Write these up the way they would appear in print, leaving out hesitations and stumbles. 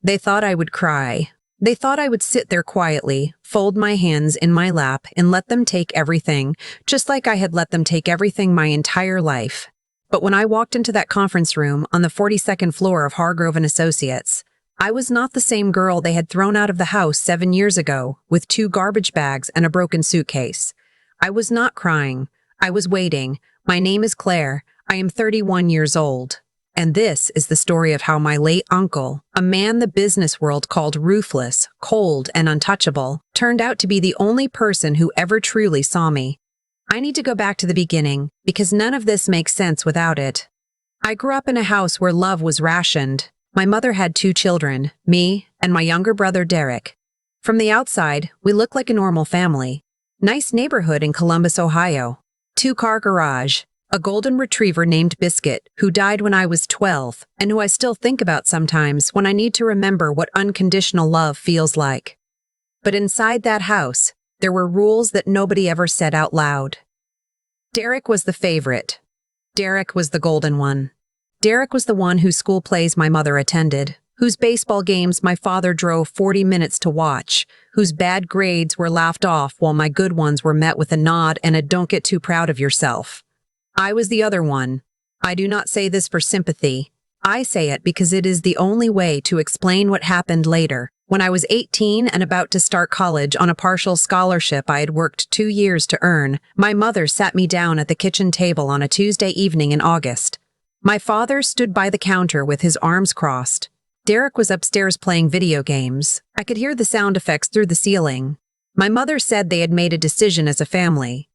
They thought I would cry. They thought I would sit there quietly, fold my hands in my lap, and let them take everything, just like I had let them take everything my entire life. But when I walked into that conference room on the 42nd floor of Hargrove and Associates, I was not the same girl they had thrown out of the house 7 years ago with 2 garbage bags and a broken suitcase. I was not crying. I was waiting. My name is Claire. I am 31 years old. And this is the story of how my late uncle, a man the business world called ruthless, cold, and untouchable, turned out to be the only person who ever truly saw me. I need to go back to the beginning, because none of this makes sense without it. I grew up in a house where love was rationed. My mother had 2 children, me and my younger brother Derek. From the outside, we looked like a normal family. Nice neighborhood in Columbus, Ohio. 2-car garage. A golden retriever named Biscuit, who died when I was 12, and who I still think about sometimes when I need to remember what unconditional love feels like. But inside that house, there were rules that nobody ever said out loud. Derek was the favorite. Derek was the golden one. Derek was the one whose school plays my mother attended, whose baseball games my father drove 40 minutes to watch, whose bad grades were laughed off while my good ones were met with a nod and a "don't get too proud of yourself." I was the other one. I do not say this for sympathy. I say it because it is the only way to explain what happened later. When I was 18 and about to start college on a partial scholarship I had worked 2 years to earn, my mother sat me down at the kitchen table on a Tuesday evening in August. My father stood by the counter with his arms crossed. Derek was upstairs playing video games. I could hear the sound effects through the ceiling. My mother said they had made a decision as a family.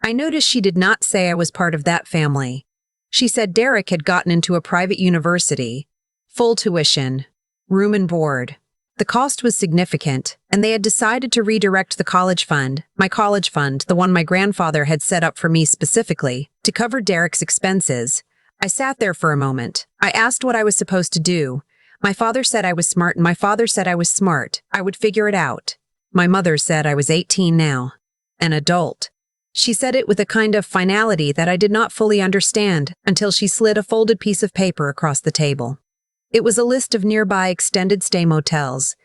I noticed she did not say I was part of that family. She said Derek had gotten into a private university, full tuition, room and board. The cost was significant, and they had decided to redirect the college fund, my college fund, the one my grandfather had set up for me specifically, to cover Derek's expenses. I sat there for a moment. I asked what I was supposed to do. My father said I was smart, and my father said I was smart. I would figure it out. My mother said I was 18 now, an adult. She said it with a kind of finality that I did not fully understand until she slid a folded piece of paper across the table. It was a list of nearby extended stay motels.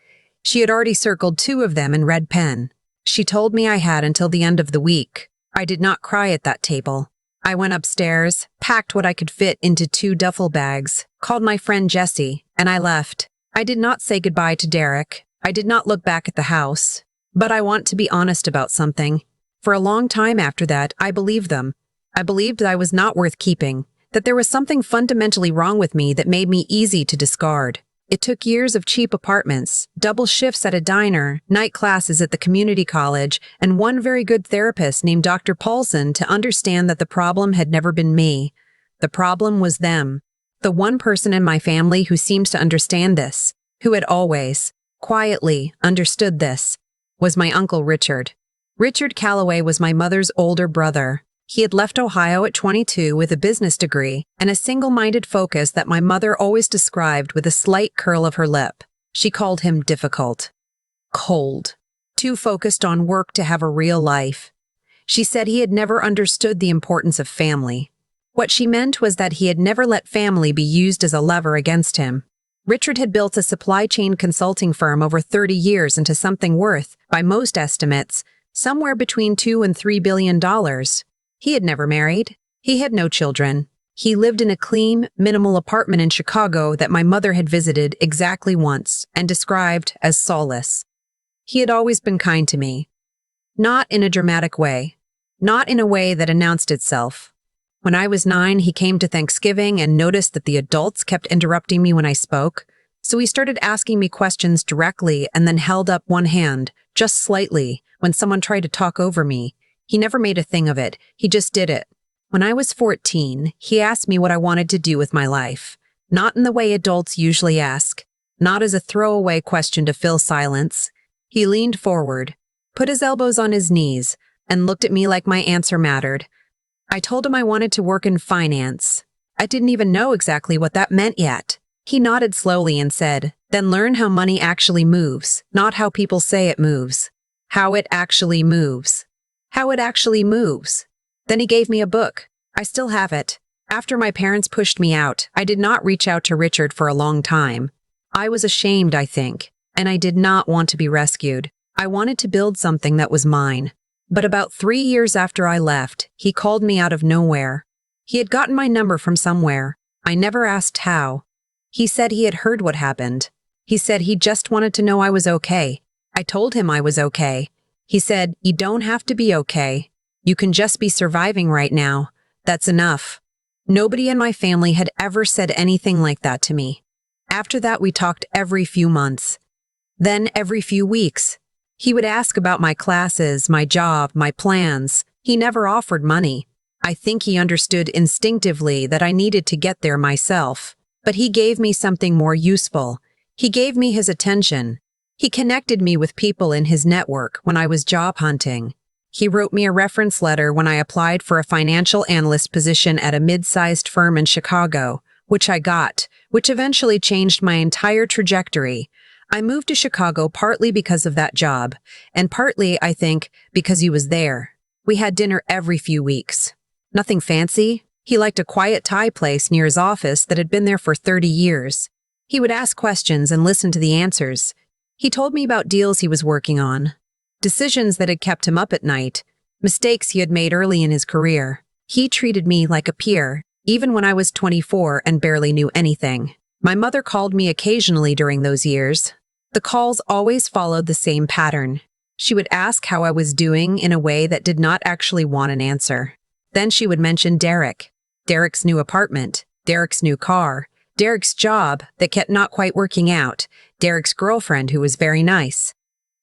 She had already circled 2 of them in red pen. She told me I had until the end of the week. I did not cry at that table. I went upstairs, packed what I could fit into 2 duffel bags, called my friend Jessie, and I left. I did not say goodbye to Derek. I did not look back at the house. But I want to be honest about something. For a long time after that, I believed them. I believed that I was not worth keeping, that there was something fundamentally wrong with me that made me easy to discard. It took years of cheap apartments, double shifts at a diner, night classes at the community college, and one very good therapist named Dr. Paulson to understand that the problem had never been me. The problem was them. The one person in my family who seems to understand this, who had always, quietly, understood this, was my Uncle Richard. Richard Calloway was my mother's older brother. He had left Ohio at 22 with a business degree and a single-minded focus that my mother always described with a slight curl of her lip. She called him difficult, cold, too focused on work to have a real life. She said he had never understood the importance of family. What she meant was that he had never let family be used as a lever against him. Richard had built a supply chain consulting firm over 30 years into something worth, by most estimates, somewhere between $2 and $3 billion. He had never married. He had no children. He lived in a clean, minimal apartment in Chicago that my mother had visited exactly once and described as solace. He had always been kind to me. Not in a dramatic way. Not in a way that announced itself. When I was 9, he came to Thanksgiving and noticed that the adults kept interrupting me when I spoke, so he started asking me questions directly and then held up one hand, just slightly, when someone tried to talk over me. He never made a thing of it. He just did it. When I was 14, he asked me what I wanted to do with my life. Not in the way adults usually ask. Not as a throwaway question to fill silence. He leaned forward, put his elbows on his knees, and looked at me like my answer mattered. I told him I wanted to work in finance. I didn't even know exactly what that meant yet. He nodded slowly and said, "Then learn how money actually moves, not how people say it moves. How it actually moves. How it actually moves." Then he gave me a book. I still have it. After my parents pushed me out, I did not reach out to Richard for a long time. I was ashamed, I think, and I did not want to be rescued. I wanted to build something that was mine. But about 3 years after I left, he called me out of nowhere. He had gotten my number from somewhere. I never asked how. He said he had heard what happened. He said he just wanted to know I was okay. I told him I was okay. He said, "You don't have to be okay. You can just be surviving right now. That's enough." Nobody in my family had ever said anything like that to me. After that, we talked every few months. Then every few weeks. He would ask about my classes, my job, my plans. He never offered money. I think he understood instinctively that I needed to get there myself. But he gave me something more useful. He gave me his attention. He connected me with people in his network when I was job hunting. He wrote me a reference letter when I applied for a financial analyst position at a mid-sized firm in Chicago, which I got, which eventually changed my entire trajectory. I moved to Chicago partly because of that job, and partly, I think, because he was there. We had dinner every few weeks. Nothing fancy. He liked a quiet Thai place near his office that had been there for 30 years. He would ask questions and listen to the answers. He told me about deals he was working on, decisions that had kept him up at night, mistakes he had made early in his career. He treated me like a peer, even when I was 24 and barely knew anything. My mother called me occasionally during those years. The calls always followed the same pattern. She would ask how I was doing in a way that did not actually want an answer. Then she would mention Derek, Derek's new apartment, Derek's new car, Derek's job that kept not quite working out, Derek's girlfriend who was very nice.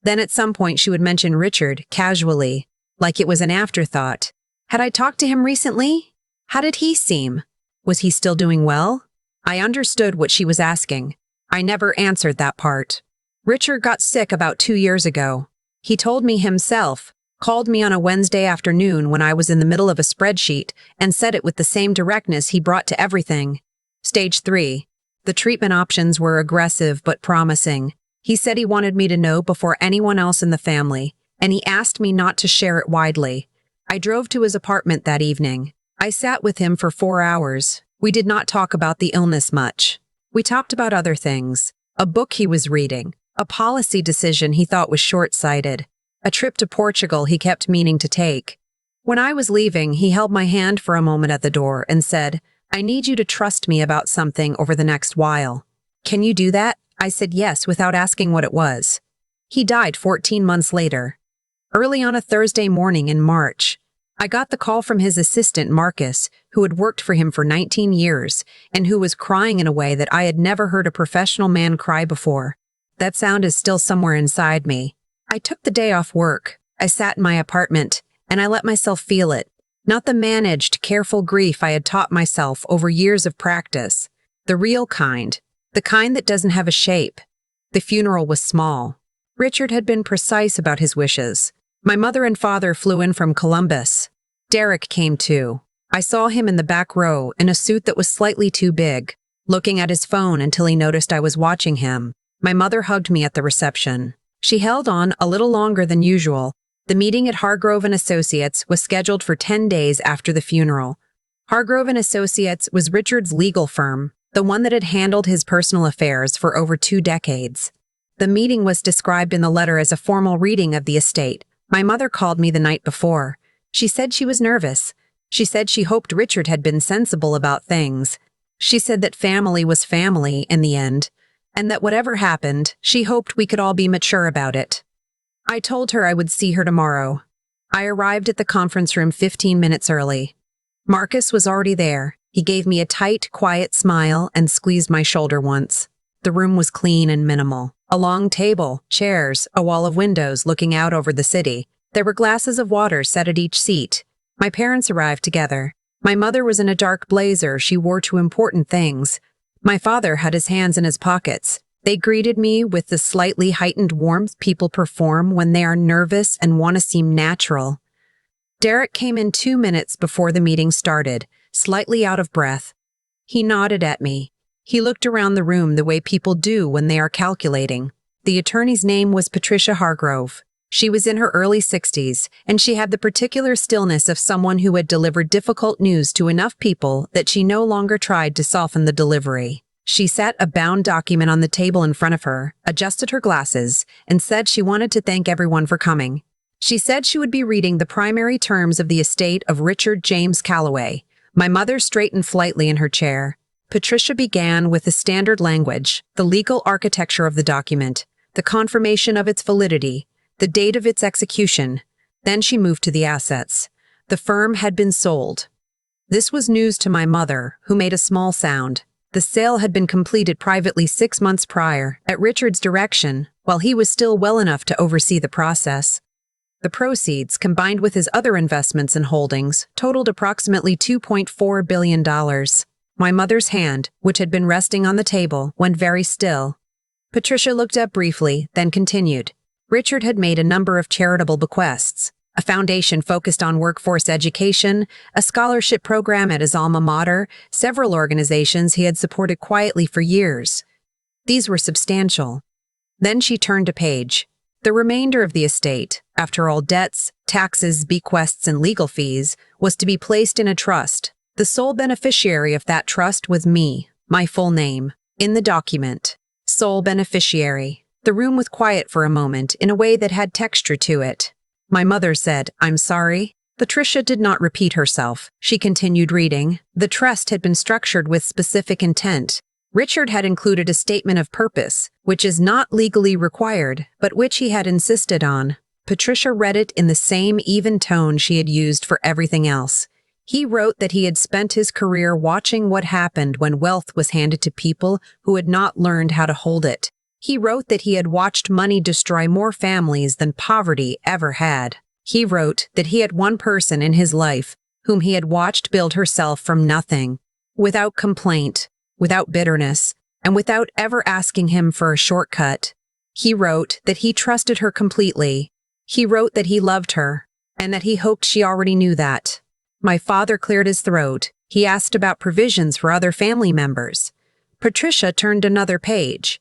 Then at some point she would mention Richard, casually, like it was an afterthought. Had I talked to him recently? How did he seem? Was he still doing well? I understood what she was asking. I never answered that part. Richard got sick about 2 years ago. He told me himself, called me on a Wednesday afternoon when I was in the middle of a spreadsheet, and said it with the same directness he brought to everything. Stage 3. The treatment options were aggressive but promising. He said he wanted me to know before anyone else in the family, and he asked me not to share it widely. I drove to his apartment that evening. I sat with him for 4 hours. We did not talk about the illness much. We talked about other things. A book he was reading, a policy decision he thought was short-sighted, a trip to Portugal he kept meaning to take. When I was leaving, he held my hand for a moment at the door and said, "I need you to trust me about something over the next while." "Can you do that?" I said yes without asking what it was. He died 14 months later. Early on a Thursday morning in March, I got the call from his assistant, Marcus, who had worked for him for 19 years and who was crying in a way that I had never heard a professional man cry before. That sound is still somewhere inside me. I took the day off work. I sat in my apartment, and I let myself feel it. Not the managed, careful grief I had taught myself over years of practice. The real kind. The kind that doesn't have a shape. The funeral was small. Richard had been precise about his wishes. My mother and father flew in from Columbus. Derek came too. I saw him in the back row in a suit that was slightly too big, looking at his phone until he noticed I was watching him. My mother hugged me at the reception. She held on a little longer than usual. The meeting at Hargrove & Associates was scheduled for 10 days after the funeral. Hargrove & Associates was Richard's legal firm, the one that had handled his personal affairs for over 2 decades. The meeting was described in the letter as a formal reading of the estate. My mother called me the night before. She said she was nervous. She said she hoped Richard had been sensible about things. She said that family was family in the end, and that whatever happened, she hoped we could all be mature about it. I told her I would see her tomorrow. I arrived at the conference room 15 minutes early. Marcus was already there. He gave me a tight, quiet smile and squeezed my shoulder once. The room was clean and minimal. A long table, chairs, a wall of windows looking out over the city. There were glasses of water set at each seat. My parents arrived together. My mother was in a dark blazer she wore to important things. My father had his hands in his pockets. They greeted me with the slightly heightened warmth people perform when they are nervous and want to seem natural. Derek came in 2 minutes before the meeting started, slightly out of breath. He nodded at me. He looked around the room the way people do when they are calculating. The attorney's name was Patricia Hargrove. She was in her early 60s, and she had the particular stillness of someone who had delivered difficult news to enough people that she no longer tried to soften the delivery. She set a bound document on the table in front of her, adjusted her glasses, and said she wanted to thank everyone for coming. She said she would be reading the primary terms of the estate of Richard James Calloway. My mother straightened slightly in her chair. Patricia began with the standard language, the legal architecture of the document, the confirmation of its validity, the date of its execution. Then she moved to the assets. The firm had been sold. This was news to my mother, who made a small sound. The sale had been completed privately 6 months prior, at Richard's direction, while he was still well enough to oversee the process. The proceeds, combined with his other investments and holdings, totaled approximately $2.4 billion. My mother's hand, which had been resting on the table, went very still. Patricia looked up briefly, then continued. Richard had made a number of charitable bequests, a foundation focused on workforce education, a scholarship program at his alma mater, several organizations he had supported quietly for years. These were substantial. Then she turned a page. The remainder of the estate, after all debts, taxes, bequests, and legal fees, was to be placed in a trust. The sole beneficiary of that trust was me, my full name, in the document. Sole beneficiary. The room was quiet for a moment in a way that had texture to it. My mother said, "I'm sorry." Patricia did not repeat herself. She continued reading. The trust had been structured with specific intent. Richard had included a statement of purpose, which is not legally required, but which he had insisted on. Patricia read it in the same even tone she had used for everything else. He wrote that he had spent his career watching what happened when wealth was handed to people who had not learned how to hold it. He wrote that he had watched money destroy more families than poverty ever had. He wrote that he had one person in his life whom he had watched build herself from nothing, without complaint, without bitterness, and without ever asking him for a shortcut. He wrote that he trusted her completely. He wrote that he loved her, and that he hoped she already knew that. My father cleared his throat. He asked about provisions for other family members. Patricia turned another page.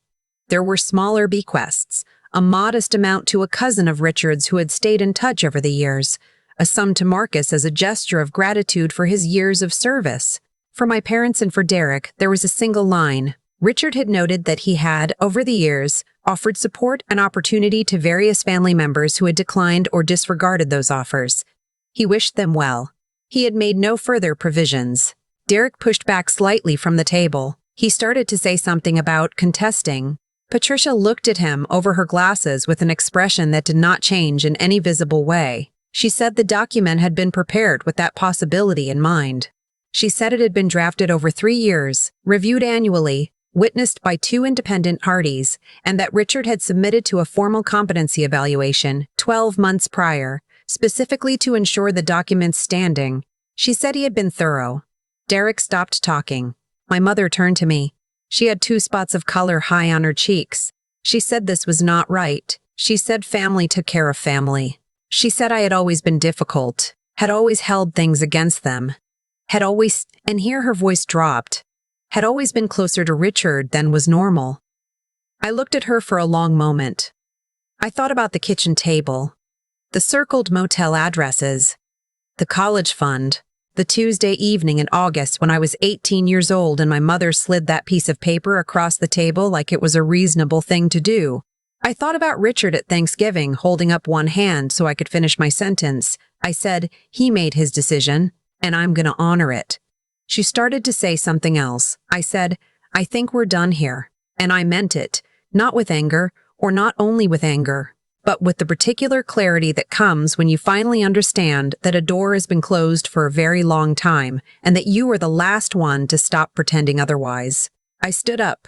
There were smaller bequests, a modest amount to a cousin of Richard's who had stayed in touch over the years, a sum to Marcus as a gesture of gratitude for his years of service. For my parents and for Derek, there was a single line. Richard had noted that he had, over the years, offered support and opportunity to various family members who had declined or disregarded those offers. He wished them well. He had made no further provisions. Derek pushed back slightly from the table. He started to say something about contesting. Patricia looked at him over her glasses with an expression that did not change in any visible way. She said the document had been prepared with that possibility in mind. She said it had been drafted over 3 years, reviewed annually, witnessed by 2 independent parties, and that Richard had submitted to a formal competency evaluation 12 months prior, specifically to ensure the document's standing. She said he had been thorough. Derek stopped talking. My mother turned to me. She had 2 spots of color high on her cheeks. She said this was not right. She said family took care of family. She said I had always been difficult, had always held things against them, had always, and here her voice dropped, had always been closer to Richard than was normal. I looked at her for a long moment. I thought about the kitchen table, the circled motel addresses, the college fund, the Tuesday evening in August when I was 18 years old and my mother slid that piece of paper across the table like it was a reasonable thing to do. I thought about Richard at Thanksgiving holding up one hand so I could finish my sentence. I said, he made his decision, and I'm going to honor it. She started to say something else. I said, I think we're done here. And I meant it, not with anger, or not only with anger, but with the particular clarity that comes when you finally understand that a door has been closed for a very long time, and that you are the last one to stop pretending otherwise. I stood up.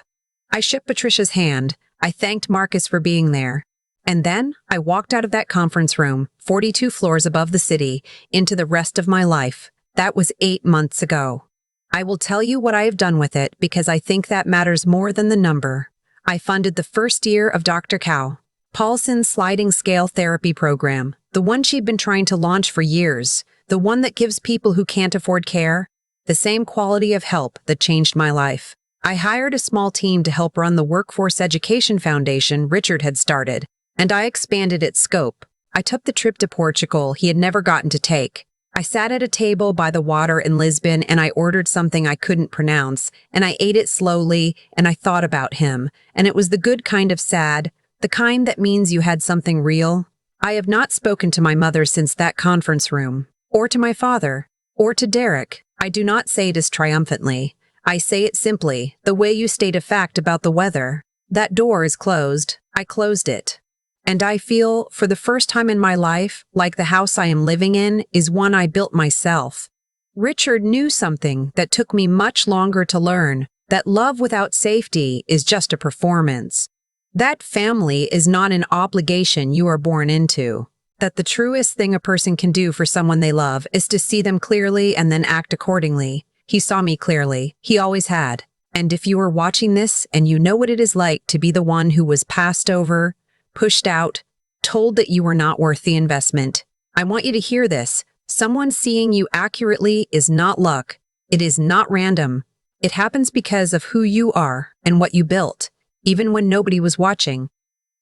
I shook Patricia's hand. I thanked Marcus for being there. And then I walked out of that conference room, 42 floors above the city, into the rest of my life. That was 8 months ago. I will tell you what I have done with it because I think that matters more than the number. I funded the first year of Dr. Cow, Paulson's sliding scale therapy program, the one she'd been trying to launch for years, the one that gives people who can't afford care the same quality of help that changed my life. I hired a small team to help run the Workforce Education Foundation Richard had started, and I expanded its scope. I took the trip to Portugal he had never gotten to take. I sat at a table by the water in Lisbon and I ordered something I couldn't pronounce, and I ate it slowly, and I thought about him, and it was the good kind of sad, the kind that means you had something real. I have not spoken to my mother since that conference room, or to my father, or to Derek. I do not say it as triumphantly. I say it simply, the way you state a fact about the weather. That door is closed. I closed it. And I feel, for the first time in my life, like the house I am living in is one I built myself. Richard knew something that took me much longer to learn, that love without safety is just a performance. That family is not an obligation you are born into. That the truest thing a person can do for someone they love is to see them clearly and then act accordingly. He saw me clearly. He always had. And if you are watching this and you know what it is like to be the one who was passed over, pushed out, told that you were not worth the investment, I want you to hear this. Someone seeing you accurately is not luck. It is not random. It happens because of who you are and what you built, even when nobody was watching.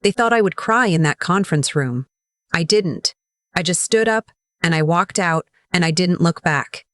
They thought I would cry in that conference room. I didn't. I just stood up and I walked out and I didn't look back.